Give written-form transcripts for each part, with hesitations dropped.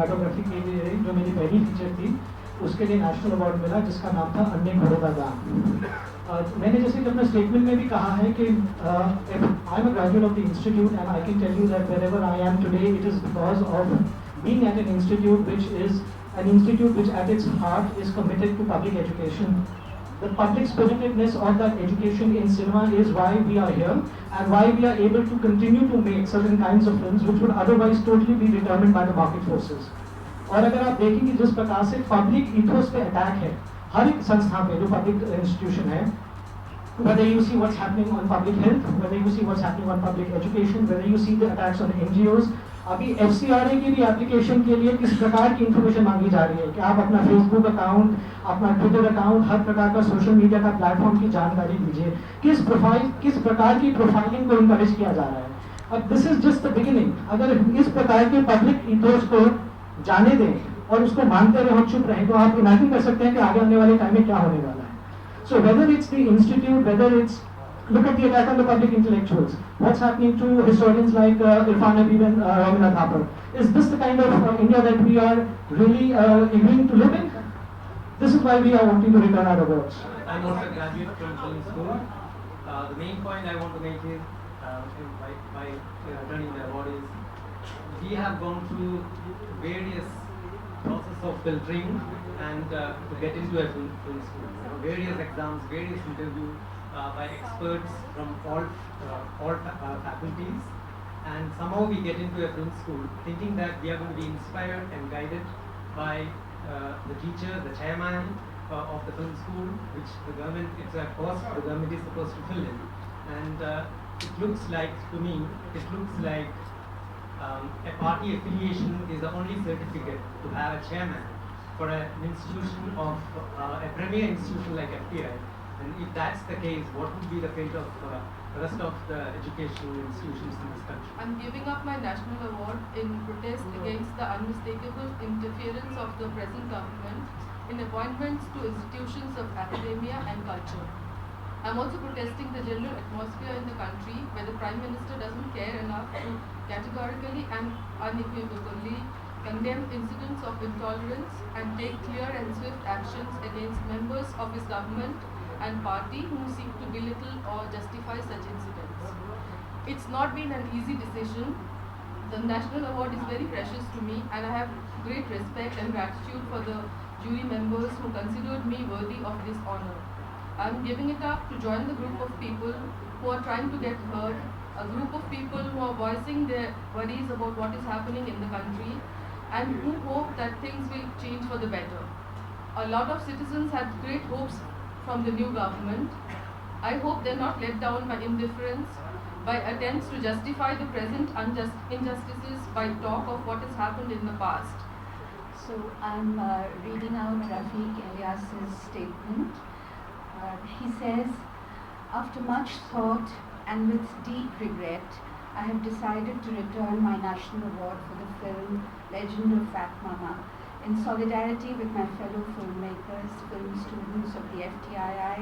Autography के लिए जो मेरी पहली फीचर थी उसके लिए नेशनल अवार्ड मिला, जिसका नाम था अन्य घोड़ों का गान। मैंने जैसे कि अपने स्टेटमेंट में भी कहा है कि I am a graduate of the institute and I can tell you that wherever I am today it is because of being at an institute which is an institute which at its heart is committed to public education. The public spiritedness of that education in cinema is why we are here and why we are able to continue to make certain kinds of films which would otherwise totally be determined by the market forces. और अगर आप देखेंगे जिस प्रकार से public ethos पे attack है हर एक संस्था पे जो पब्लिक इंस्टीट्यूशन है, whether you see what's happening on public health, whether you see what's happening on public education, whether you see the attacks on NGOs, अभी FCRA की भी एप्लीकेशन के लिए किस प्रकार की इंफॉर्मेशन मांगी जा रही है कि आप अपना फेसबुक अकाउंट, अपना ट्विटर अकाउंट, हर प्रकार का सोशल मीडिया का प्लेटफॉर्म की जानकारी दीजिए। किस प्रकार की प्रोफाइलिंग को इनकरेज किया जा रहा है। अब this is just the beginning. अगर इस प्रकार के पब्लिक इथोस को जाने दें और उसको मानते रहे और चुप रहें तो आप इमेजिन कर सकते हैं कि आगे आने वाले टाइम में क्या होने वाला है। So whether it's the institute, whether it's look at the attack on the public intellectuals. What's happening to historians like Irfan Habib and Ramana Thapar? Is this the kind of India that we are really agreeing to live in? This is why we are wanting to return our awards. I'm also a graduate from film school. The main point I want to make is, by returning the award is, we have gone through various process of filtering and to get into a film school. Various exams, various interviews. By experts from all faculties, and somehow we get into a film school thinking that we are going to be inspired and guided by the teacher, the chairman of the film school, which the government, it's a cost the government is supposed to fill in, and it looks like, to me, it looks like a party affiliation is the only certificate to have a chairman for an institution of a premier institution like FTI. And if that's the case, what would be the fate of the rest of the educational institutions in this country? I'm giving up my national award in protest against the unmistakable interference of the present government in appointments to institutions of academia and culture. I'm also protesting the general atmosphere in the country where the Prime Minister doesn't care enough to categorically and unequivocally condemn incidents of intolerance and take clear and swift actions against members of his government and party who seek to belittle or justify such incidents. It's not been an easy decision. The national award is very precious to me and I have great respect and gratitude for the jury members who considered me worthy of this honor. I'm giving it up to join the group of people who are trying to get heard, a group of people who are voicing their worries about what is happening in the country and who hope that things will change for the better. A lot of citizens had great hopes from the new government. I hope they're not let down by indifference, by attempts to justify the present injustices by talk of what has happened in the past. So I'm reading out Rafiq Elias's statement. He says, after much thought and with deep regret, I have decided to return my national award for the film Legend of Fat Mama in solidarity with my fellow filmmakers, film students of the FTII,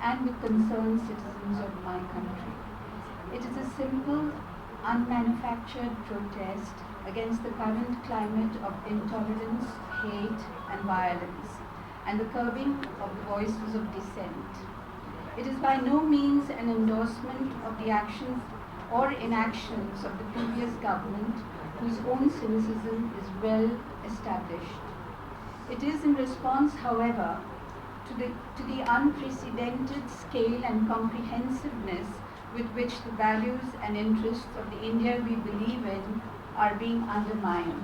and with concerned citizens of my country. It is a simple, unmanufactured protest against the current climate of intolerance, hate, and violence, and the curbing of the voices of dissent. It is by no means an endorsement of the actions or inactions of the previous government, whose own cynicism is well established. It is in response, however, to the unprecedented scale and comprehensiveness with which the values and interests of the India we believe in are being undermined.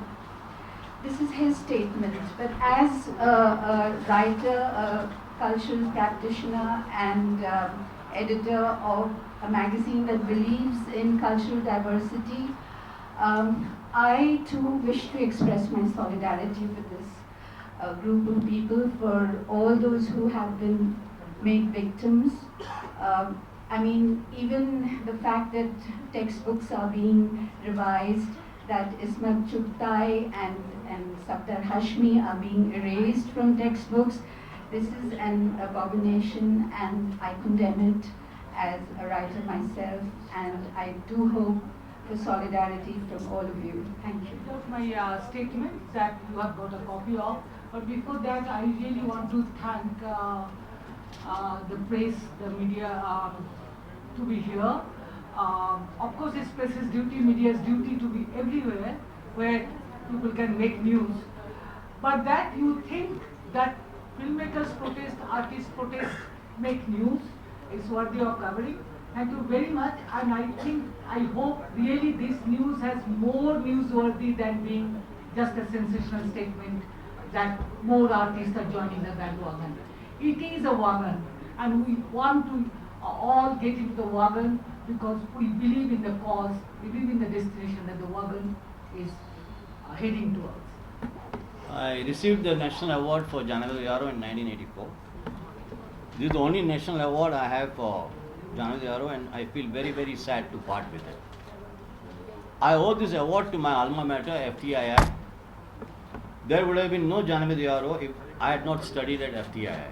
This is his statement, but as a writer, a cultural practitioner, and editor of a magazine that believes in cultural diversity, I too wish to express my solidarity with this group of people, for all those who have been made victims. I mean, even the fact that textbooks are being revised, that Ismat Chugtai and Safdar Hashmi are being erased from textbooks, this is an abomination, and I condemn it as a writer myself, and I do hope for solidarity from all of you. Thank you. Of my statement that you have got a copy of. But before that, I really want to thank the press, the media to be here. Of course, it's press's duty, media's duty to be everywhere where people can make news. But that you think that filmmakers protest, artists protest, make news is worthy of covering. Thank you very much, and I hope really this news has more newsworthy than being just a sensational statement that more artists are joining the bandwagon. It is a wagon, and we want to all get into the wagon because we believe in the cause, we believe in the destination that the wagon is heading towards. I received the National Award for Janavali Yaro in 1984. This is the only national award I have for Janavali Yaro, and I feel very, very sad to part with it. I owe this award to my alma mater, FTII. There would have been no Janavali Yaro if I had not studied at FTII.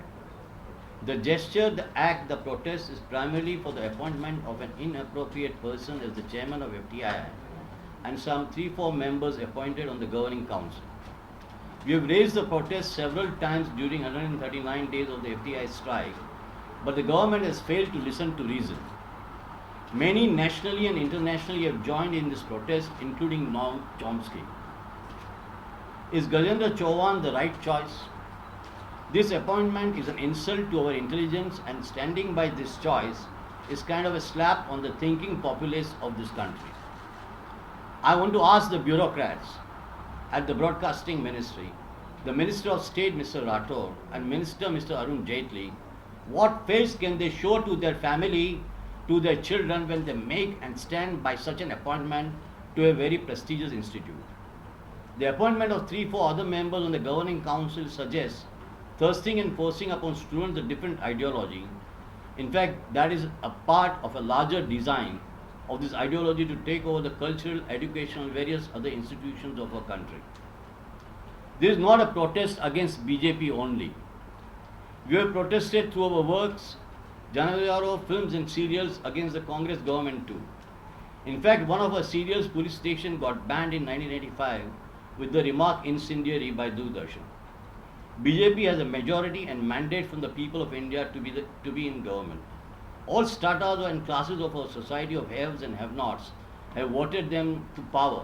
The gesture, the act, the protest is primarily for the appointment of an inappropriate person as the chairman of FTII and some 3-4 members appointed on the governing council. We have raised the protest several times during 139 days of the FTI strike, but the government has failed to listen to reason. Many nationally and internationally have joined in this protest, including Noam Chomsky. Is Gajendra Chauhan the right choice? This appointment is an insult to our intelligence, and standing by this choice is kind of a slap on the thinking populace of this country. I want to ask the bureaucrats at the Broadcasting Ministry, the Minister of State Mr. Rathore and Minister Mr. Arun Jaitley, what face can they show to their family, to their children when they make and stand by such an appointment to a very prestigious institute? The appointment of 3-4 other members on the governing council suggests thirsting and forcing upon students a different ideology. In fact, that is a part of a larger design of this ideology to take over the cultural, educational, various other institutions of our country. This is not a protest against BJP only. We have protested through our works, Janavali Yaro, films and serials against the Congress government too. In fact, one of our serials, Police Station, got banned in 1985 with the remark incendiary by Doordarshan. BJP has a majority and mandate from the people of India to be in government. All stratas and classes of our society of haves and have-nots have voted them to power,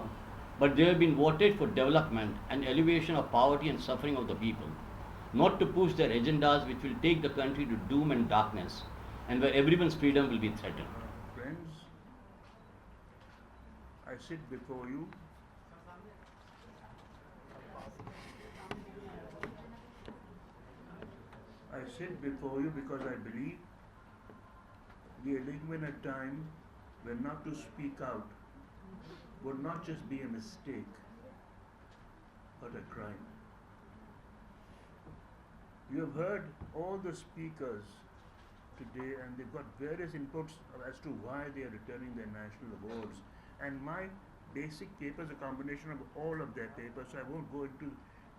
but they have been voted for development and elevation of poverty and suffering of the people, not to push their agendas which will take the country to doom and darkness, and where everyone's freedom will be threatened. Friends, I sit before you because I believe we are living in a time when not to speak out would not just be a mistake, but a crime. You have heard all the speakers today, and they've got various inputs as to why they are returning their national awards. And my basic paper is a combination of all of their papers, so I won't go into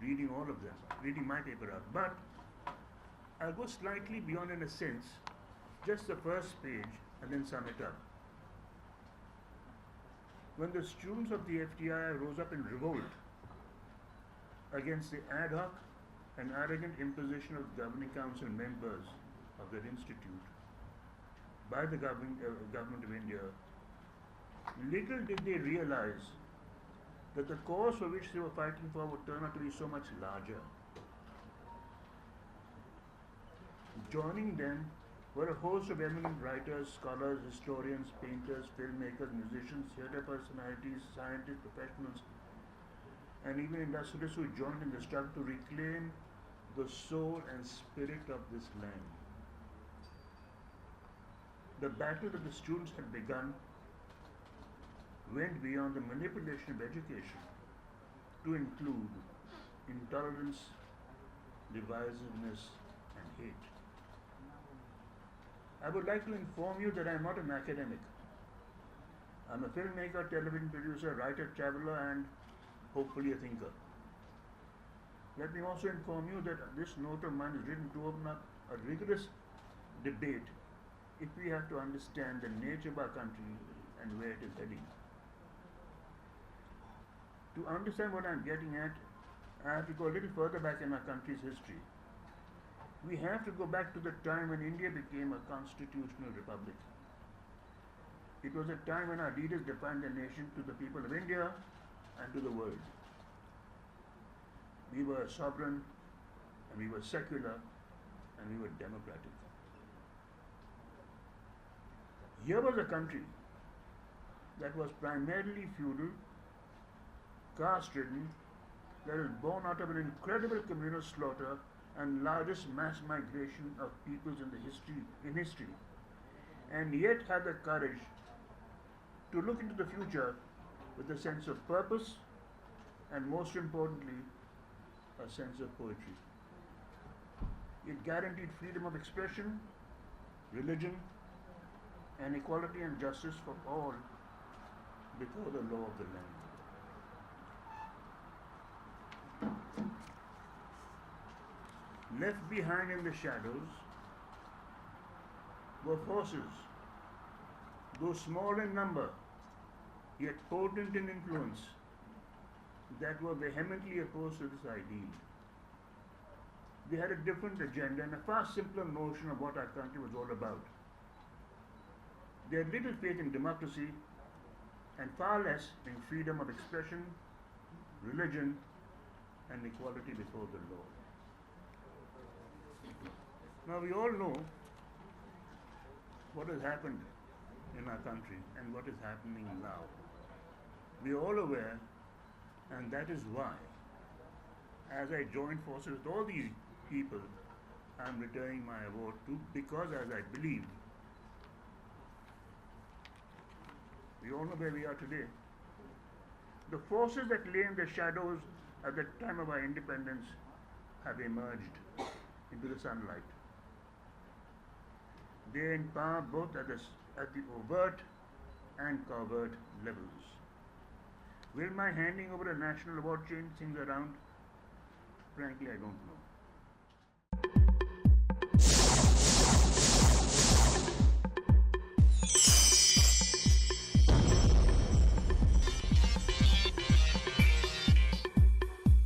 reading all of them, reading my paper out. But I'll go slightly beyond in a sense, just the first page, and then sum it up. When the students of the FTI rose up in revolt against the ad hoc and arrogant imposition of governing council members of that institute by the government of India, little did they realize that the cause for which they were fighting for would turn out to be so much larger. Joining them were a host of eminent writers, scholars, historians, painters, filmmakers, musicians, theatre personalities, scientists, professionals, and even industrialists who joined in the struggle to reclaim the soul and spirit of this land. The battle that the students had begun went beyond the manipulation of education to include intolerance, divisiveness, and hate. I would like to inform you that I am not an academic. I am a filmmaker, television producer, writer, traveler, and hopefully a thinker. Let me also inform you that this note of mine is written to open up a rigorous debate if we have to understand the nature of our country and where it is heading. To understand what I'm getting at, I have to go a little further back in our country's history. We have to go back to the time when India became a constitutional republic. It was a time when our leaders defined the nation to the people of India and to the world. We were sovereign, and we were secular, and we were democratic. Here was a country that was primarily feudal, caste-ridden, that was born out of an incredible communal slaughter and largest mass migration of peoples in history, and yet had the courage to look into the future with a sense of purpose and, most importantly, a sense of poetry. It guaranteed freedom of expression, religion, and equality and justice for all before the law of the land. Left behind in the shadows were forces, though small in number, yet potent in influence, that were vehemently opposed to this ideal. They had a different agenda and a far simpler notion of what our country was all about. They had little faith in democracy and far less in freedom of expression, religion, and equality before the law. Now we all know what has happened in our country and what is happening now. We are all aware, and that is why, as I join forces with all the people I am returning my award to, because as I believe, we all know where we are today. The forces that lay in the shadows at the time of our independence have emerged into the sunlight. They are in power both at the overt and covert levels. Will my handing over a national award change things around? Frankly, I don't know.